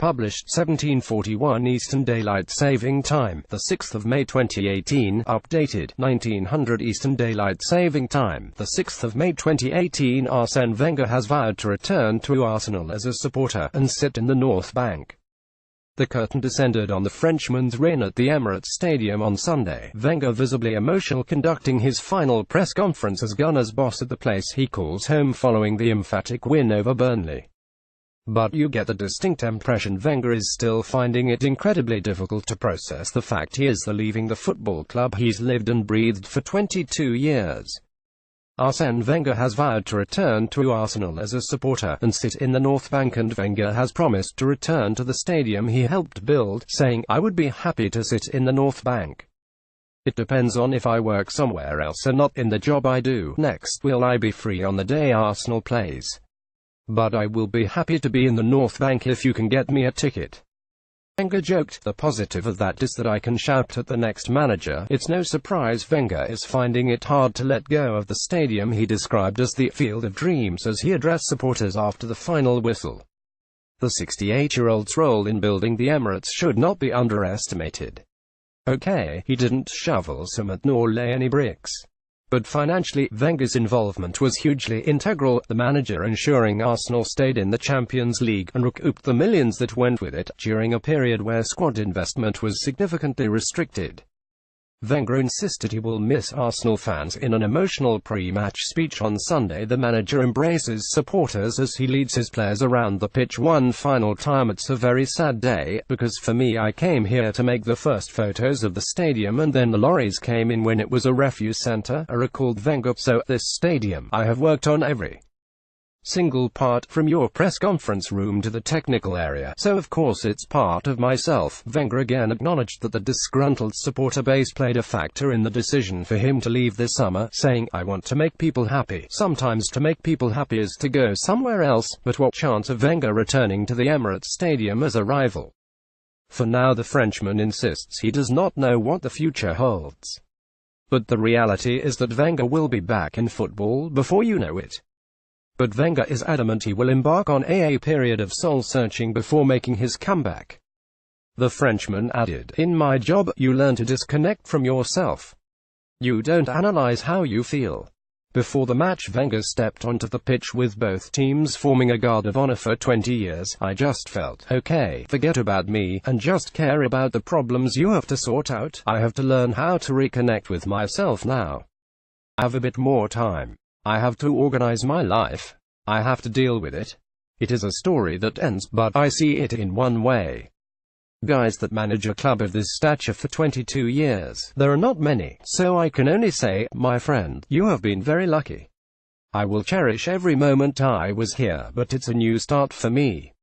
published 1741 Eastern Daylight Saving Time, the 6th of May 2018, updated 1900 Eastern Daylight Saving Time, the 6th of May 2018. Arsene Wenger has vowed to return to Arsenal as a supporter and sit in the North Bank. The curtain descended on the Frenchman's reign at the Emirates Stadium on Sunday, Wenger visibly emotional conducting his final press conference as Gunners boss at the place he calls home following the emphatic win over Burnley. But you get the distinct impression Wenger is still finding it incredibly difficult to process the fact he is leaving the football club he's lived and breathed for 22 years. Arsene Wenger has vowed to return to Arsenal as a supporter and sit in the North Bank, and Wenger has promised to return to the stadium he helped build, saying, "I would be happy to sit in the North Bank. It depends on if I work somewhere else and not in the job I do next. Will I be free on the day Arsenal plays? But I will be happy to be in the North Bank if you can get me a ticket." Wenger joked, "The positive of that is that I can shout at the next manager." It's no surprise Wenger is finding it hard to let go of the stadium he described as the field of dreams as he addressed supporters after the final whistle. The 68-year-old's role in building the Emirates should not be underestimated. Okay, he didn't shovel cement nor lay any bricks. But financially, Wenger's involvement was hugely integral, the manager ensuring Arsenal stayed in the Champions League, and recouped the millions that went with it, during a period where squad investment was significantly restricted. Wenger insisted he will miss Arsenal fans. In an emotional pre-match speech on Sunday, the manager embraces supporters as he leads his players around the pitch one final time. "It's a very sad day, because for me I came here to make the first photos of the stadium and then the lorries came in when it was a refuse center," recalled Wenger. "So, this stadium, I have worked on every single part, from your press conference room to the technical area, so of course it's part of myself." Wenger again acknowledged that the disgruntled supporter base played a factor in the decision for him to leave this summer, saying, "I want to make people happy. Sometimes to make people happy is to go somewhere else." But what chance of Wenger returning to the Emirates Stadium as a rival? For now, the Frenchman insists he does not know what the future holds. But the reality is that Wenger will be back in football before you know it. But Wenger is adamant he will embark on a period of soul-searching before making his comeback. The Frenchman added, "In my job, you learn to disconnect from yourself. You don't analyze how you feel." Before the match, Wenger stepped onto the pitch with both teams forming a guard of honor for 20 years. "I just felt, okay, forget about me, and just care about the problems you have to sort out. I have to learn how to reconnect with myself now. I have a bit more time. I have to organize my life. I have to deal with it. It is a story that ends, but I see it in one way. Guys that manage a club of this stature for 22 years, there are not many, so I can only say, my friend, you have been very lucky. I will cherish every moment I was here, but it's a new start for me."